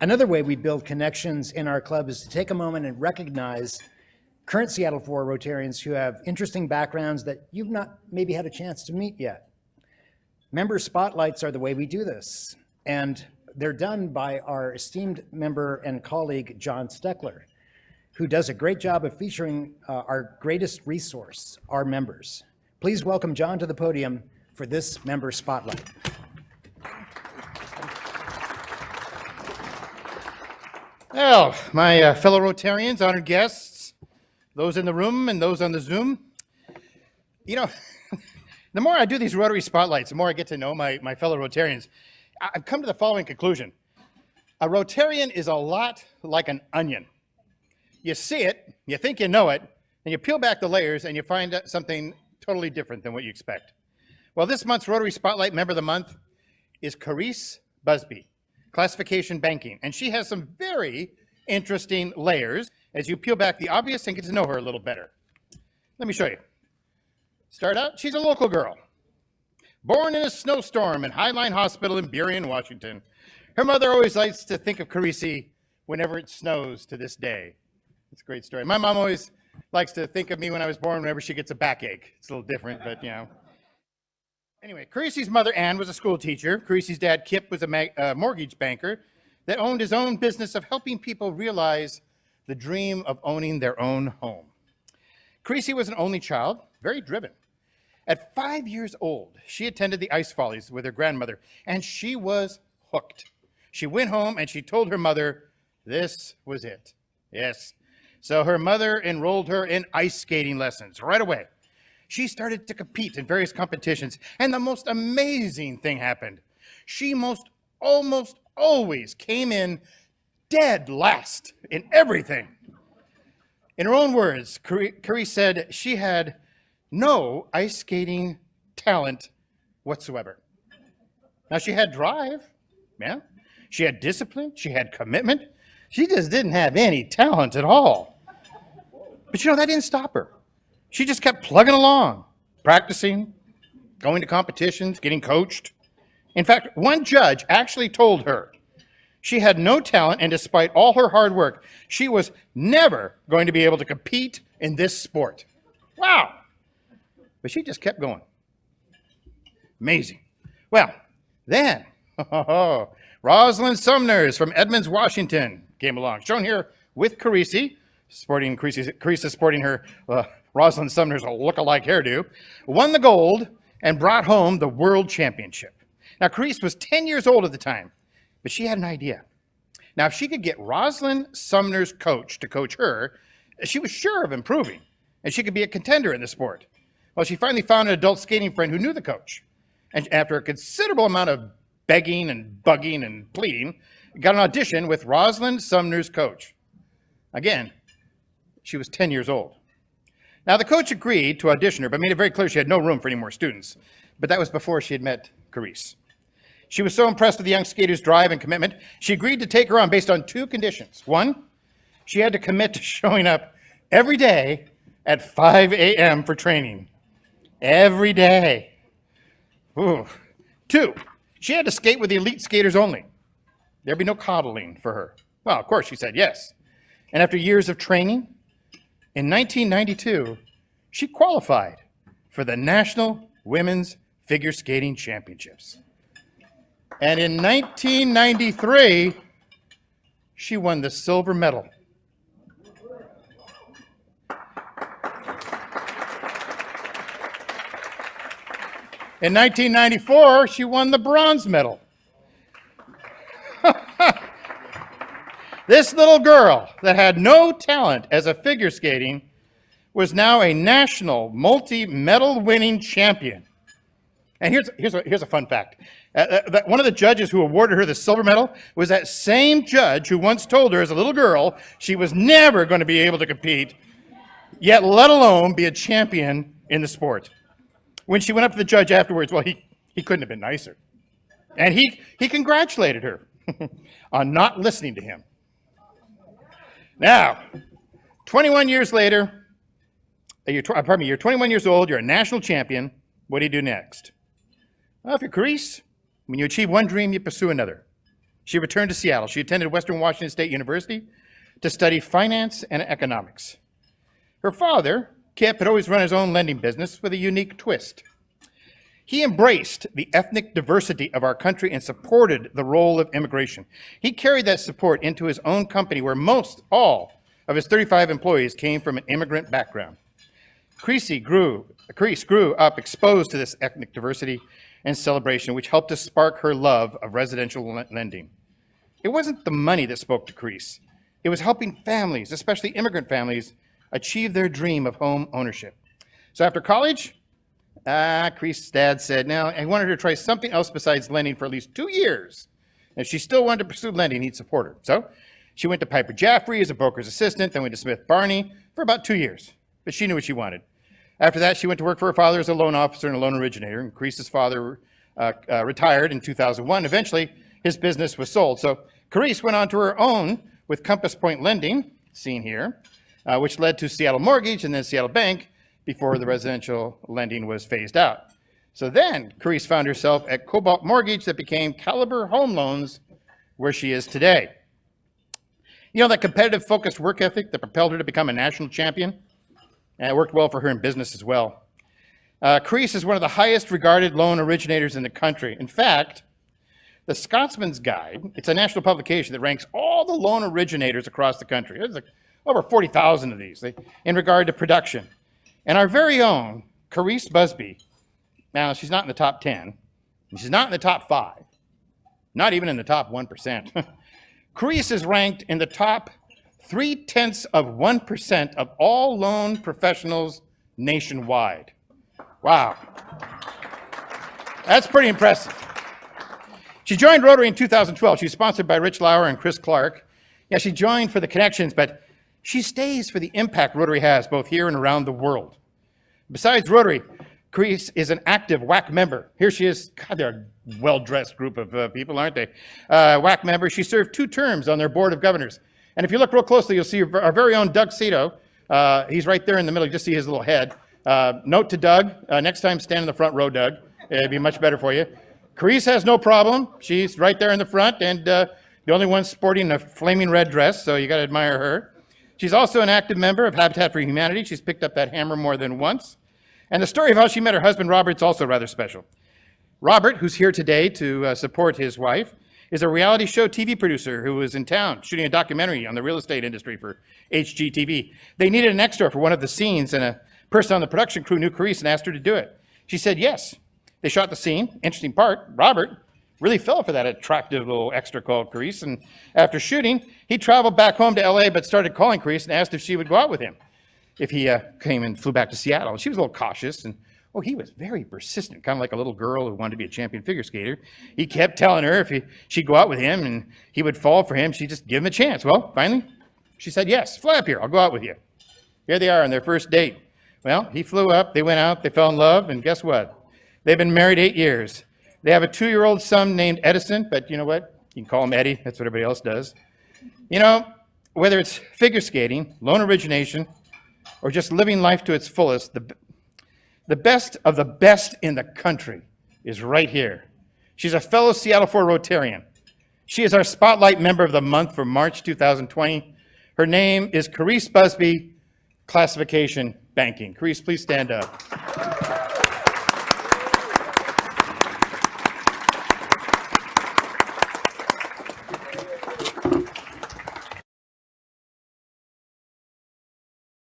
Another way we build connections in our club is to take a moment and recognize current Seattle 4 Rotarians who have interesting backgrounds that you've not maybe had a chance to meet yet. Member spotlights are the way we do this, and they're done by our esteemed member and colleague, John Steckler, who does a great job of featuring our greatest resource, our members. Please welcome John to the podium for this member spotlight. Well, my fellow Rotarians, honored guests, those in the room and those on the Zoom, you know, the more I do these Rotary spotlights, the more I get to know my fellow Rotarians. I've come to the following conclusion. A Rotarian is a lot like an onion. You see it, you think you know it, and you peel back the layers and you find something totally different than what you expect. Well, this month's Rotary Spotlight Member of the Month is Carese Busby, Classification Banking, and she has some very interesting layers as you peel back the obvious and get to know her a little better. Let me show you. Start out, she's a local girl. Born in a snowstorm in Highline Hospital in Burien, Washington. Her mother always likes to think of Carese whenever it snows to this day. It's a great story. My mom always likes to think of me when I was born whenever she gets a backache. It's a little different, but you know. Anyway, Carese's mother, Ann, was a school teacher. Carese's dad, Kip, was a mortgage banker that owned his own business of helping people realize the dream of owning their own home. Carese was an only child, very driven. At 5 years old, she attended the ice follies with her grandmother, and she was hooked. She went home and she told her mother this was it. Yes. So her mother enrolled her in ice skating lessons right away. She started to compete in various competitions, and the most amazing thing happened. She almost always came in dead last in everything. In her own words, Carese said she had no ice skating talent whatsoever. Now, she had drive, yeah. She had discipline, she had commitment. She just didn't have any talent at all. But you know, that didn't stop her. She just kept plugging along, practicing, going to competitions, getting coached. In fact, one judge actually told her she had no talent, and despite all her hard work, she was never going to be able to compete in this sport. Wow. But she just kept going. Amazing. Well, then, Rosalind Sumners from Edmonds, Washington came along, shown here with Carese, Carese sporting her Rosalind Sumner's look-alike hairdo, won the gold and brought home the world championship. Now, Carese was 10 years old at the time, but she had an idea. Now, if she could get Rosalind Sumner's coach to coach her, she was sure of improving, and she could be a contender in the sport. Well, she finally found an adult skating friend who knew the coach, and after a considerable amount of begging and bugging and pleading, got an audition with Rosalind Sumner's coach. Again, she was 10 years old. Now, the coach agreed to audition her, but made it very clear she had no room for any more students. But that was before she had met Carese. She was so impressed with the young skater's drive and commitment, she agreed to take her on based on two conditions. One, she had to commit to showing up every day at 5 a.m. for training. Every day. Ooh. Two, she had to skate with the elite skaters only. There'd be no coddling for her. Well, of course, she said yes. And after years of training, in 1992, she qualified for the National Women's Figure Skating Championships. And in 1993, she won the silver medal. In 1994, she won the bronze medal. This little girl that had no talent as a figure skating was now a national multi-medal winning champion. And here's a fun fact. One of the judges who awarded her the silver medal was that same judge who once told her as a little girl she was never going to be able to compete, yet let alone be a champion in the sport. When she went up to the judge afterwards, well, he couldn't have been nicer. And he congratulated her on not listening to him. Now, 21 years later, you're 21 years old, you're a national champion. What do you do next? Well, if you're Carese, when you achieve one dream, you pursue another. she returned to Seattle. She attended Western Washington State University to study finance and economics. Her father, Kip, had always run his own lending business with a unique twist. He embraced the ethnic diversity of our country and supported the role of immigration. He carried that support into his own company, where all of his 35 employees came from an immigrant background. Carese grew up exposed to this ethnic diversity and celebration, which helped to spark her love of residential lending. It wasn't the money that spoke to Carese. It was helping families, especially immigrant families, achieve their dream of home ownership. So after college, Carese's dad said, now, I wanted her to try something else besides lending for at least 2 years. If she still wanted to pursue lending, he'd support her. So she went to Piper Jaffray as a broker's assistant, then went to Smith Barney for about 2 years. But she knew what she wanted. After that, she went to work for her father as a loan officer and a loan originator. And Carese's father retired in 2001. Eventually, his business was sold. So Carese went on to her own with Compass Point Lending, seen here, which led to Seattle Mortgage and then Seattle Bank, before the residential lending was phased out. So then Carese found herself at Cobalt Mortgage that became Caliber Home Loans, where she is today. You know, that competitive, focused work ethic that propelled her to become a national champion, and it worked well for her in business as well. Carese is one of the highest regarded loan originators in the country. In fact, the Scotsman's Guide, it's a national publication that ranks all the loan originators across the country. There's like over 40,000 of these in regard to production. And our very own Carese Busby, now she's not in the top 10, and she's not in the top 5, not even in the top 1%. Carese is ranked in the top 0.3% of all loan professionals nationwide. Wow. That's pretty impressive. She joined Rotary in 2012. She was sponsored by Rich Lauer and Chris Clark. Yeah, she joined for the connections, but she stays for the impact Rotary has both here and around the world. Besides Rotary, Carese is an active WAC member. Here she is. God, they're a well-dressed group of people, aren't they? WAC member. She served 2 terms on their board of governors. And if you look real closely, you'll see our very own Doug Cito. He's right there in the middle. You just see his little head. Note to Doug, next time stand in the front row, Doug. It'd be much better for you. Carese has no problem. She's right there in the front, and the only one sporting a flaming red dress, so you got to admire her. She's also an active member of Habitat for Humanity. She's picked up that hammer more than once. And the story of how she met her husband, Robert, is also rather special. Robert, who's here today to support his wife, is a reality show TV producer who was in town shooting a documentary on the real estate industry for HGTV. They needed an extra for one of the scenes, and a person on the production crew knew Carese and asked her to do it. She said yes. They shot the scene. Interesting part, Robert really fell for that attractive little extra called Carese, and after shooting, he traveled back home to LA, but started calling Carese and asked if she would go out with him if he came and flew back to Seattle. She was a little cautious, and he was very persistent, kind of like a little girl who wanted to be a champion figure skater. He kept telling her if she'd go out with him and he would fall for him, she'd just give him a chance. Well, finally, she said, yes, fly up here, I'll go out with you. Here they are on their first date. Well, he flew up, they went out, they fell in love, and guess what? They've been married 8 years. They have a 2-year-old son named Edison, but you know what? You can call him Eddie, that's what everybody else does. You know, whether it's figure skating, loan origination, or just living life to its fullest, the best of the best in the country is right here. She's a fellow Seattle 4 Rotarian. She is our Spotlight Member of the Month for March 2020. Her name is Carese Busby, classification banking. Carese, please stand up.